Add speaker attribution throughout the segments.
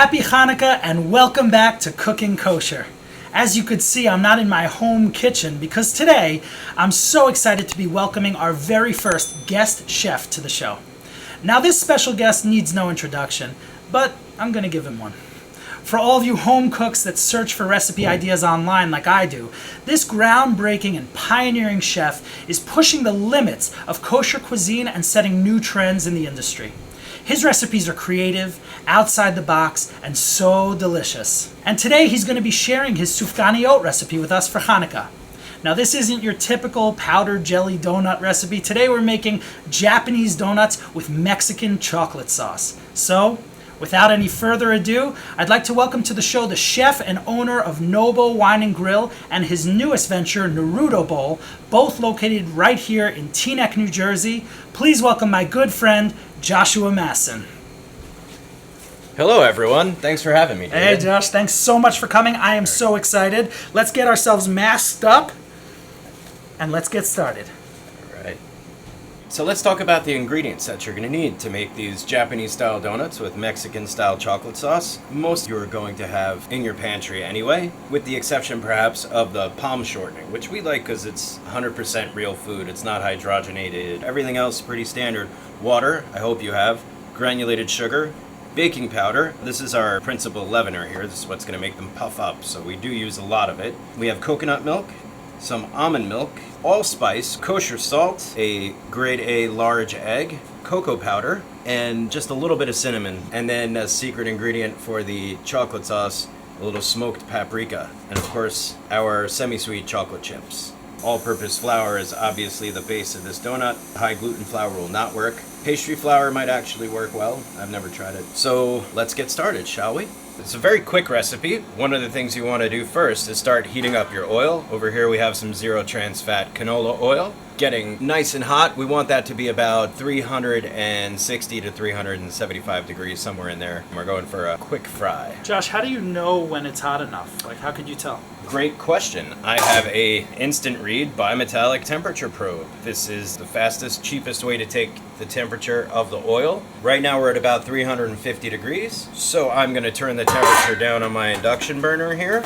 Speaker 1: Happy Hanukkah and welcome back to Cooking Kosher. As you could see, I'm not in my home kitchen because today I'm so excited to be welcoming our very first guest chef to the show. Now this special guest needs no introduction, but I'm going to give him one. For all of you home cooks that search for recipe ideas online like I do, this groundbreaking and pioneering chef is pushing the limits of kosher cuisine and setting new trends in the industry. His recipes are creative, outside the box, and so delicious. And today he's going to be sharing his Sufganiyot recipe with us for Hanukkah. Now this isn't your typical powdered jelly donut recipe. Today we're making Japanese donuts with Mexican chocolate sauce. So, without any further ado, I'd like to welcome to the show the chef and owner of Nobo Wine and Grill and his newest venture, Narruto Bowl, both located right here in Teaneck, New Jersey. Please welcome my good friend, Joshua Massin.
Speaker 2: Hello, everyone. Thanks for having me, David.
Speaker 1: Hey, Josh. Thanks so much for coming. I am so excited. Let's get ourselves masked up, and let's get started.
Speaker 2: All right. So let's talk about the ingredients that you're going to need to make these Japanese-style donuts with Mexican-style chocolate sauce. Most you're going to have in your pantry anyway, with the exception, perhaps, of the palm shortening, which we like because it's 100% real food. It's not hydrogenated. Everything else pretty standard. Water, I hope you have. Granulated sugar. Baking powder. This is our principal leavener here. This is what's going to make them puff up, so we do use a lot of it. We have coconut milk, some almond milk, allspice, kosher salt, a grade A large egg, cocoa powder, and just a little bit of cinnamon. And then a secret ingredient for the chocolate sauce, a little smoked paprika. And of course, our semi-sweet chocolate chips. All-purpose flour is obviously the base of this donut. High gluten flour will not work. Pastry flour might actually work well. I've never tried it. So let's get started, shall we? It's a very quick recipe. One of the things you want to do first is start heating up your oil. Over here we have some zero trans fat canola oil. Getting nice and hot. We want that to be about 360 to 375 degrees, somewhere in there. And we're going for a quick fry.
Speaker 1: Josh, how do you know when it's hot enough? Like, how could you tell?
Speaker 2: Great question. I have a instant read bimetallic temperature probe. This is the fastest, cheapest way to take the temperature of the oil. Right now we're at about 350 degrees. So I'm going to turn the temperature down on my induction burner here,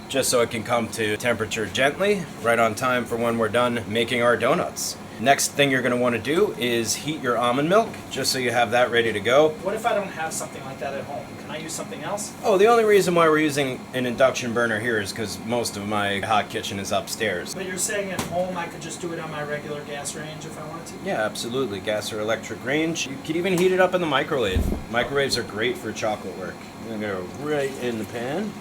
Speaker 2: just so it can come to temperature gently, right on time for when we're done making our donuts. Next thing you're going to want to do is heat your almond milk, just so you have that ready to go.
Speaker 1: What if I don't have something like that at home? Can I use something else?
Speaker 2: Oh, the only reason why we're using an induction burner here is because most of my hot kitchen is upstairs.
Speaker 1: But you're saying at home I could just do it on my regular gas range if I wanted to?
Speaker 2: Yeah, absolutely. Gas or electric range. You could even heat it up in the microwave. Microwaves are great for chocolate work. I'm going to go right in the pan.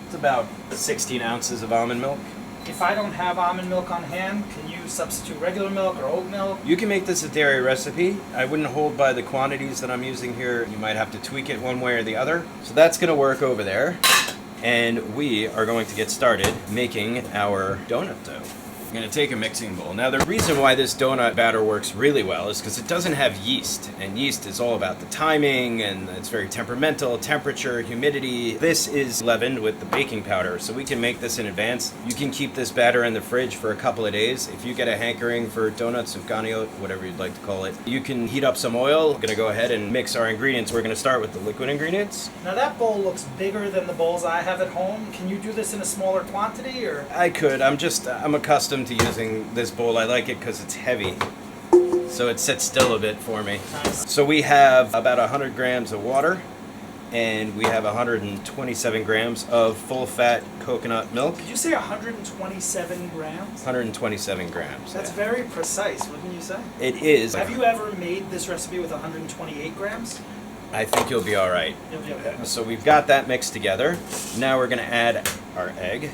Speaker 2: It's about 16 ounces of almond milk.
Speaker 1: If I don't have almond milk on hand, can you substitute regular milk or oat milk?
Speaker 2: You can make this a dairy recipe. I wouldn't hold by the quantities that I'm using here. You might have to tweak it one way or the other. So that's going to work over there. And we are going to get started making our donut dough. I'm going to take a mixing bowl. Now the reason why this donut batter works really well is because it doesn't have yeast. And yeast is all about the timing, and it's very temperamental, temperature, humidity. This is leavened with the baking powder, so we can make this in advance. You can keep this batter in the fridge for a couple of days. If you get a hankering for donuts, Sufganiyot, whatever you'd like to call it, you can heat up some oil. We're going to go ahead and mix our ingredients. We're going to start with the liquid ingredients.
Speaker 1: Now that bowl looks bigger than the bowls I have at home. Can you do this in a smaller quantity, or?
Speaker 2: I could. I'm accustomed to using this bowl. I like it because it's heavy, so it sits still a bit for me.
Speaker 1: Nice.
Speaker 2: So we have about 100 grams of water, and we have 127 grams of full-fat coconut milk.
Speaker 1: Did you say 127 grams?
Speaker 2: 127 grams.
Speaker 1: That's
Speaker 2: yeah.
Speaker 1: very precise, wouldn't you say?
Speaker 2: It is.
Speaker 1: Have you ever made this recipe with 128 grams?
Speaker 2: I think you'll be all right.
Speaker 1: You'll be okay.
Speaker 2: So we've got that mixed together. Now we're going to add our egg.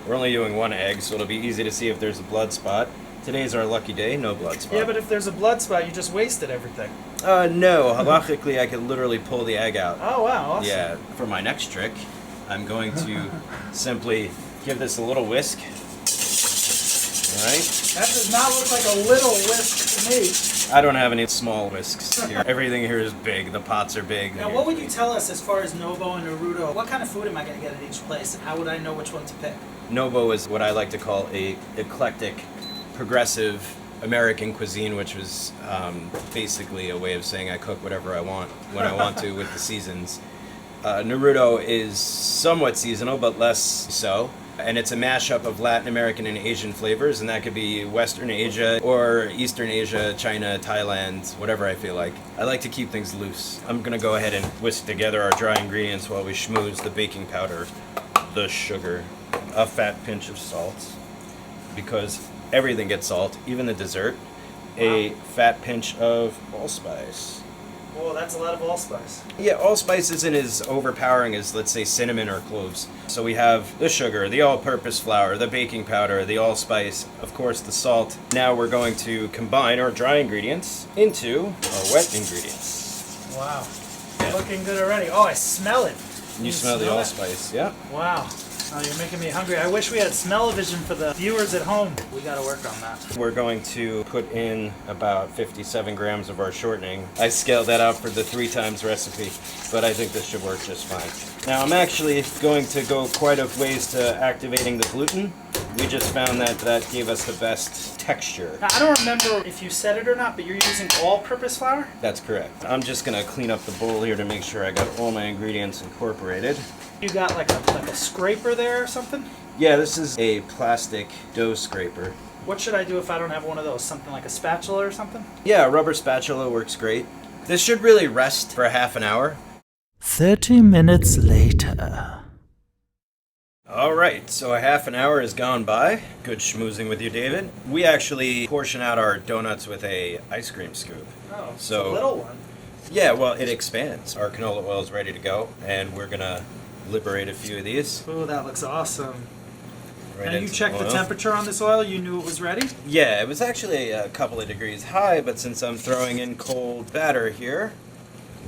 Speaker 2: We're only doing one egg, so it'll be easy to see if there's a blood spot. Today's our lucky day, no blood spot.
Speaker 1: Yeah, but if there's a blood spot, you just wasted everything.
Speaker 2: No. Halachically, I could literally pull the egg out.
Speaker 1: Oh, wow. Awesome.
Speaker 2: Yeah. For my next trick, I'm going to simply give this a little whisk. All right?
Speaker 1: That does not look like a little whisk to me.
Speaker 2: I don't have any small whisks here. Everything here is big. The pots are big.
Speaker 1: Now, what would you tell us as far as Nobo and Narruto? What kind of food am I going to get at each place, and how would I know which one to pick?
Speaker 2: Nobo is what I like to call a eclectic, progressive American cuisine, which was basically a way of saying I cook whatever I want when I want to with the seasons. Narruto is somewhat seasonal, but less so. And it's a mashup of Latin American and Asian flavors, and that could be Western Asia or Eastern Asia, China, Thailand, whatever I feel like. I like to keep things loose. I'm gonna go ahead and whisk together our dry ingredients while we schmooze the baking powder, the sugar, a fat pinch of salt, because everything gets salt, even the dessert, a fat pinch of allspice.
Speaker 1: Oh, that's a lot of allspice.
Speaker 2: Yeah, allspice isn't as overpowering as, let's say, cinnamon or cloves. So we have the sugar, the all-purpose flour, the baking powder, the allspice, of course the salt. Now we're going to combine our dry ingredients into our wet ingredients.
Speaker 1: Wow. They're looking good already. Oh, I smell it.
Speaker 2: You smell the allspice, yeah?
Speaker 1: Wow. Oh, you're making me hungry. I wish we had smell-o-vision for the viewers at home. We gotta work on that.
Speaker 2: We're going to put in about 57 grams of our shortening. I scaled that out for the 3 times recipe, but I think this should work just fine. Now I'm actually going to go quite a ways to activating the gluten. We just found that that gave us the best texture.
Speaker 1: Now, I don't remember if you said it or not, but you're using all-purpose flour?
Speaker 2: That's correct. I'm just gonna clean up the bowl here to make sure I got all my ingredients incorporated.
Speaker 1: You got like a scraper there or something?
Speaker 2: Yeah, this is a plastic dough scraper.
Speaker 1: What should I do if I don't have one of those? Something like a spatula or something?
Speaker 2: Yeah, a rubber spatula works great. This should really rest for half an hour.
Speaker 1: 30 minutes later.
Speaker 2: Alright, so a half an hour has gone by. Good schmoozing with you, David. We actually portion out our donuts with a ice cream scoop.
Speaker 1: Oh,
Speaker 2: So-
Speaker 1: it's a little one.
Speaker 2: Yeah, well, it expands. Our canola oil is ready to go, and we're gonna liberate a few of these.
Speaker 1: Oh, that looks awesome.
Speaker 2: Right
Speaker 1: Now you
Speaker 2: into
Speaker 1: checked the
Speaker 2: oil.
Speaker 1: temperature on this oil? You knew it was ready?
Speaker 2: Yeah, it was actually a couple of degrees high, but since I'm throwing in cold batter here,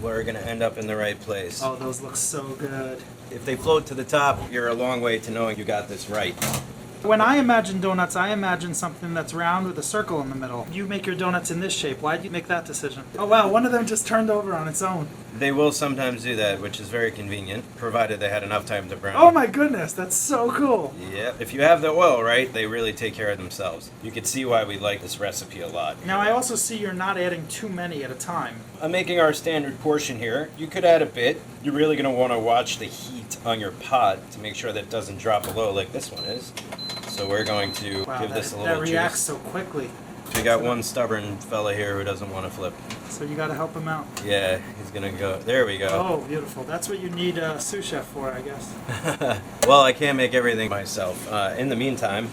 Speaker 2: we're gonna end up in the right place.
Speaker 1: Oh, those look so good.
Speaker 2: If they float to the top, you're a long way to knowing you got this right.
Speaker 1: When I imagine donuts, I imagine something that's round with a circle in the middle. You make your donuts in this shape. Why did you make that decision? Oh wow, one of them just turned over on its own.
Speaker 2: They will sometimes do that, which is very convenient, provided they had enough time to brown.
Speaker 1: Oh my goodness, that's so cool.
Speaker 2: Yeah, if you have the oil right, they really take care of themselves. You can see why we like this recipe a lot.
Speaker 1: Now I also see you're not adding too many at a time.
Speaker 2: I'm making our standard portion here. You could add a bit. You're really going to want to watch the heat on your pot to make sure that it doesn't drop below like this one is. So we're going to
Speaker 1: Wow,
Speaker 2: give
Speaker 1: that,
Speaker 2: this a
Speaker 1: that
Speaker 2: little
Speaker 1: reacts
Speaker 2: juice.
Speaker 1: so quickly.
Speaker 2: We got one stubborn fella here who doesn't want to flip.
Speaker 1: So you gotta help him out.
Speaker 2: Yeah, he's going to go. There we go.
Speaker 1: Oh, beautiful. That's what you need a sous chef for, I guess.
Speaker 2: Well, I can't make everything myself. In the meantime,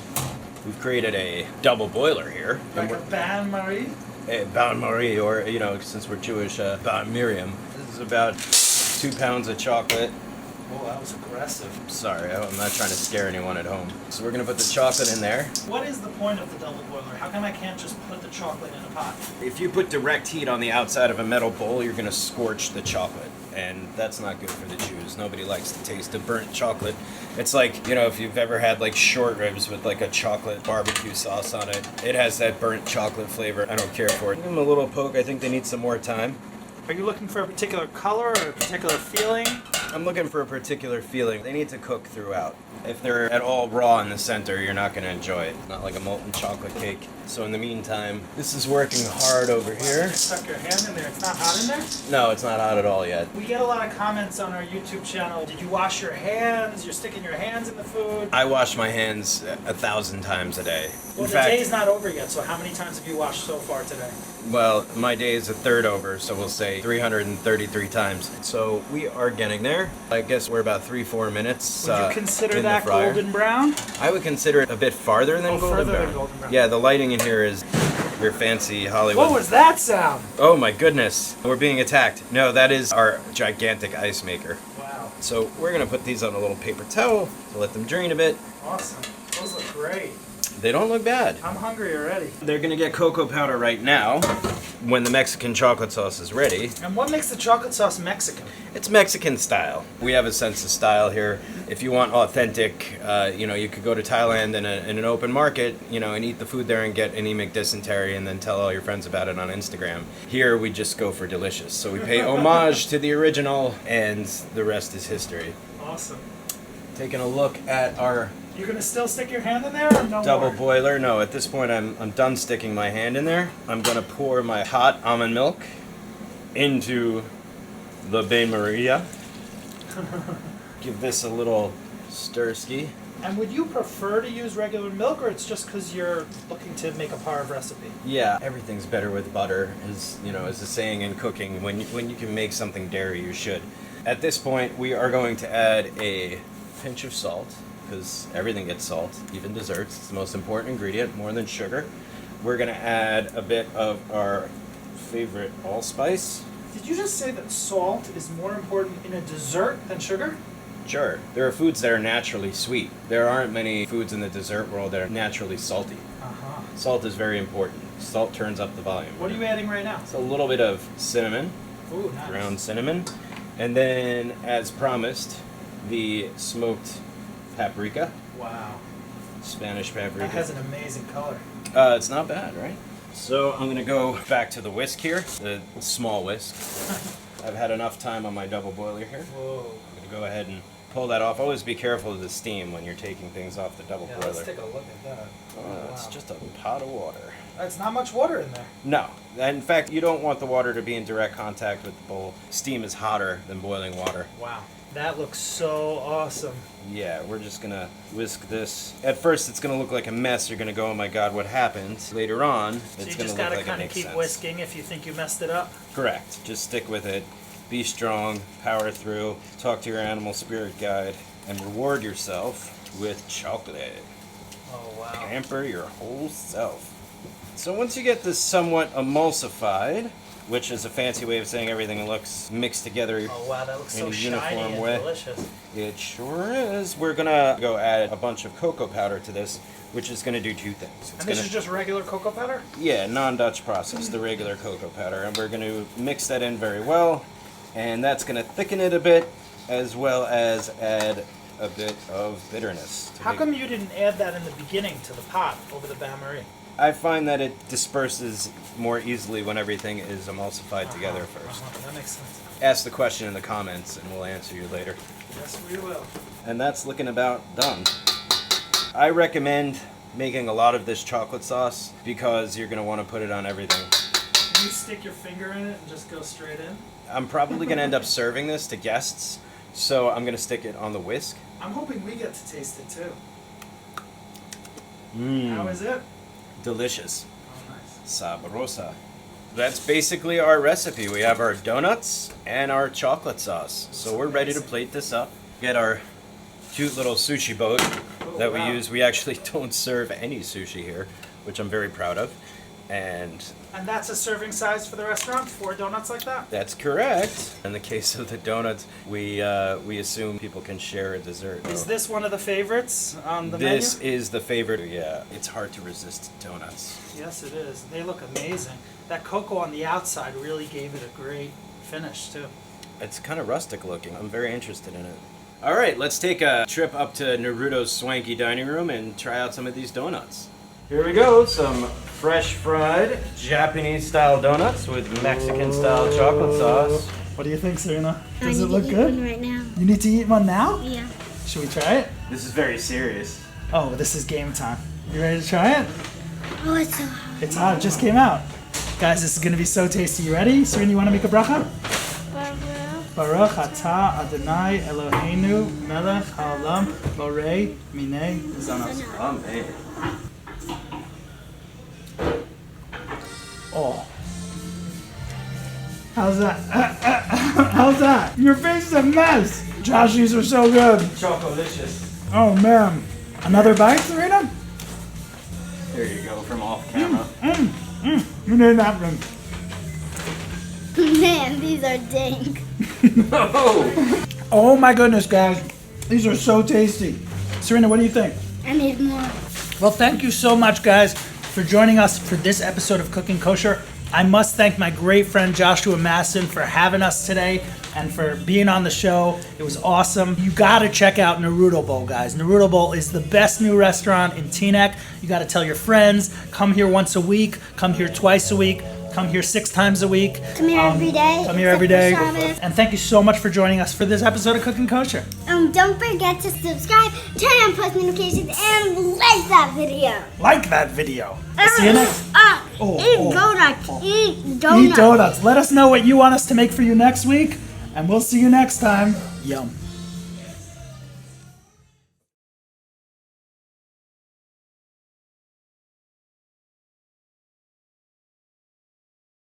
Speaker 2: we've created a double boiler here.
Speaker 1: Like a bain marie?
Speaker 2: A bain marie, or, you know, since we're Jewish, bain Miriam. This is about 2 pounds of chocolate.
Speaker 1: Oh, that was aggressive.
Speaker 2: Sorry, I'm not trying to scare anyone at home. So we're going to put the chocolate in there.
Speaker 1: What is the point of the double boiler? How come I can't just put the chocolate in a pot?
Speaker 2: If you put direct heat on the outside of a metal bowl, you're going to scorch the chocolate. And that's not good for the Jews. Nobody likes the taste of burnt chocolate. It's like, you know, if you've ever had like short ribs with like a chocolate barbecue sauce on it, it has that burnt chocolate flavor. I don't care for it. Give them a little poke. I think they need some more time.
Speaker 1: Are you looking for a particular color or a particular feeling?
Speaker 2: I'm looking for a particular feeling. They need to cook throughout. If they're at all raw in the center, you're not going to enjoy it. Not like a molten chocolate cake. So in the meantime, this is working hard over here.
Speaker 1: You stuck your hand in there. It's not hot in there?
Speaker 2: No, it's not hot at all yet.
Speaker 1: We get a lot of comments on our YouTube channel. Did you wash your hands? You're sticking your hands in the food.
Speaker 2: I wash my hands 1,000 times a day.
Speaker 1: Well,
Speaker 2: In
Speaker 1: the
Speaker 2: fact,
Speaker 1: day's not over yet, so how many times have you washed so far today?
Speaker 2: well, my day is a third over, so we'll say 333 times. So we are getting there. I guess we're about 3-4 minutes.
Speaker 1: Would you consider
Speaker 2: in
Speaker 1: that
Speaker 2: the fryer.
Speaker 1: golden brown?
Speaker 2: I would consider it a bit farther than golden
Speaker 1: further
Speaker 2: brown.
Speaker 1: than golden brown.
Speaker 2: Yeah, the lighting in here is your fancy Hollywood.
Speaker 1: What was that sound?
Speaker 2: Oh my goodness, we're being attacked. No, that is our gigantic ice maker.
Speaker 1: Wow,
Speaker 2: So we're gonna put these on a little paper towel to let them drain a bit.
Speaker 1: awesome. Those look great.
Speaker 2: They don't look bad.
Speaker 1: I'm hungry already.
Speaker 2: They're gonna get cocoa powder right now when the Mexican chocolate sauce is ready.
Speaker 1: And what makes the chocolate sauce Mexican?
Speaker 2: It's Mexican style. We have a sense of style here. If you want authentic, you know, you could go to Thailand in an open market, you know, and eat the food there and get anemic dysentery and then tell all your friends about it on Instagram. Here we just go for delicious. So we pay homage to the original and the rest is history.
Speaker 1: Awesome.
Speaker 2: Taking a look at our
Speaker 1: You're gonna still stick your hand in there or no
Speaker 2: double
Speaker 1: more?
Speaker 2: boiler. No, at this point I'm done sticking my hand in there. I'm gonna pour my hot almond milk into the bain maria. Give this a little stir-ski.
Speaker 1: And would you prefer to use regular milk, or it's just because you're looking to make a parve recipe?
Speaker 2: Yeah, everything's better with butter, as the saying in cooking. When you can make something dairy, you should. At this point, we are going to add a pinch of salt, because everything gets salt, even desserts. It's the most important ingredient, more than sugar. We're going to add a bit of our favorite allspice.
Speaker 1: Did you just say that salt is more important in a dessert than sugar?
Speaker 2: Sure. There are foods that are naturally sweet. There aren't many foods in the dessert world that are naturally salty.
Speaker 1: Uh-huh.
Speaker 2: Salt is very important. Salt turns up the volume.
Speaker 1: What are you adding right now?
Speaker 2: It's a little bit of cinnamon.
Speaker 1: Ooh, nice.
Speaker 2: Ground cinnamon. And then, as promised, the smoked paprika.
Speaker 1: Wow.
Speaker 2: Spanish paprika.
Speaker 1: That has an amazing color.
Speaker 2: It's not bad, right? So I'm going to go back to the whisk here, the small whisk. I've had enough time on my double boiler here.
Speaker 1: Whoa.
Speaker 2: I'm going to go ahead and pull that off. Always be careful of the steam when you're taking things off the double boiler.
Speaker 1: Let's take a look at that.
Speaker 2: Oh, it's just a pot of water.
Speaker 1: That's not much water in there.
Speaker 2: No. In fact, you don't want the water to be in direct contact with the bowl. Steam is hotter than boiling water.
Speaker 1: Wow. That looks so awesome.
Speaker 2: Yeah, we're just going to whisk this. At first, it's going to look like a mess. You're going to go, oh my God, what happened? Later on, it's going to look like it makes sense.
Speaker 1: So you just got to kind of keep whisking if you think you messed it up?
Speaker 2: Correct. Just stick with it. Be strong. Power through. Talk to your animal spirit guide. And reward yourself with chocolate.
Speaker 1: Oh, wow.
Speaker 2: Pamper your whole self. So once you get this somewhat emulsified, which is a fancy way of saying everything looks mixed together
Speaker 1: Oh wow, that looks
Speaker 2: in
Speaker 1: so
Speaker 2: a
Speaker 1: shiny
Speaker 2: uniform
Speaker 1: and
Speaker 2: way.
Speaker 1: delicious.
Speaker 2: It sure is. We're gonna go add a bunch of cocoa powder to this, which is gonna do two things. It's
Speaker 1: And this is just regular cocoa powder?
Speaker 2: Yeah, non-Dutch process, the regular cocoa powder. And we're gonna mix that in very well, and that's gonna thicken it a bit, as well as add a bit of bitterness.
Speaker 1: How come you didn't add that in the beginning to the pot over the bain-marie?
Speaker 2: I find that it disperses more easily when everything is emulsified together first.
Speaker 1: That makes sense.
Speaker 2: Ask the question in the comments and we'll answer you later.
Speaker 1: Yes, we will.
Speaker 2: And that's looking about done. I recommend making a lot of this chocolate sauce because you're going to want to put it on everything.
Speaker 1: Can you stick your finger in it and just go straight in?
Speaker 2: I'm probably going to end up serving this to guests, so I'm going to stick it on the whisk.
Speaker 1: I'm hoping we get to taste it too.
Speaker 2: Mmm.
Speaker 1: How is it?
Speaker 2: Delicious.
Speaker 1: Oh, nice.
Speaker 2: Sabrosa. That's basically our recipe. We have our donuts and our chocolate sauce. So we're ready to plate this up. Get our cute little sushi boat that we use. We actually don't serve any sushi here, which I'm very proud of. And
Speaker 1: that's a serving size for the restaurant? 4 donuts like that?
Speaker 2: that's correct. In the case of the donuts, we assume people can share a dessert.
Speaker 1: Is this one of the favorites on the
Speaker 2: This
Speaker 1: menu?
Speaker 2: is the favorite, yeah. It's hard to resist donuts.
Speaker 1: Yes, it is. They look amazing. That cocoa on the outside really gave it a great finish, too.
Speaker 2: It's kind of rustic looking. I'm very interested in it. All right, let's take a trip up to Narruto's swanky dining room and try out some of these donuts. Here we go, some fresh fried Japanese-style donuts with Mexican-style chocolate sauce.
Speaker 1: What do you think, Serena? Does
Speaker 3: I
Speaker 1: it
Speaker 3: need
Speaker 1: look
Speaker 3: to eat
Speaker 1: good?
Speaker 3: one right now.
Speaker 1: You need to eat one now?
Speaker 3: Yeah.
Speaker 1: Should we try it?
Speaker 2: This is very serious.
Speaker 1: Oh, this is game time. You ready to try it?
Speaker 3: Oh, it's so hot.
Speaker 1: It's hot. It just came out. Guys, this is going to be so tasty. You ready? Serena, you want to make a bracha? Baruch atah Adonai Eloheinu melech haolam borei minei zanos.
Speaker 2: Amen.
Speaker 1: Oh. How's that? How's that? Your face is a mess. Josh, these are so good.
Speaker 2: Chocolicious.
Speaker 1: Oh, man. Another bite, Serena?
Speaker 2: There you go, from off camera.
Speaker 1: You need that one.
Speaker 3: Man, these are dank.
Speaker 2: Oh!
Speaker 1: Oh, my goodness, guys. These are so tasty. Serena, what do you think?
Speaker 3: I need more.
Speaker 1: Well, thank you so much, guys, for joining us for this episode of Cooking Kosher. I must thank my great friend Joshua Massin for having us today and for being on the show. It was awesome. You gotta check out Narruto Bowl, guys. Narruto Bowl is the best new restaurant in Teaneck. You gotta tell your friends, come here once a week, come here twice a week, come here 6 times a week.
Speaker 3: Come here every day.
Speaker 1: Come here every day.
Speaker 3: except for Shabbos.
Speaker 1: And thank you so much for joining us for this episode of Cooking Kosher.
Speaker 3: Don't forget to subscribe, turn on post notifications, and like that video.
Speaker 1: Like that video. See you next.
Speaker 3: Eat donuts. Eat donuts.
Speaker 1: Eat donuts. Let us know what you want us to make for you next week, and we'll see you next time. Yum.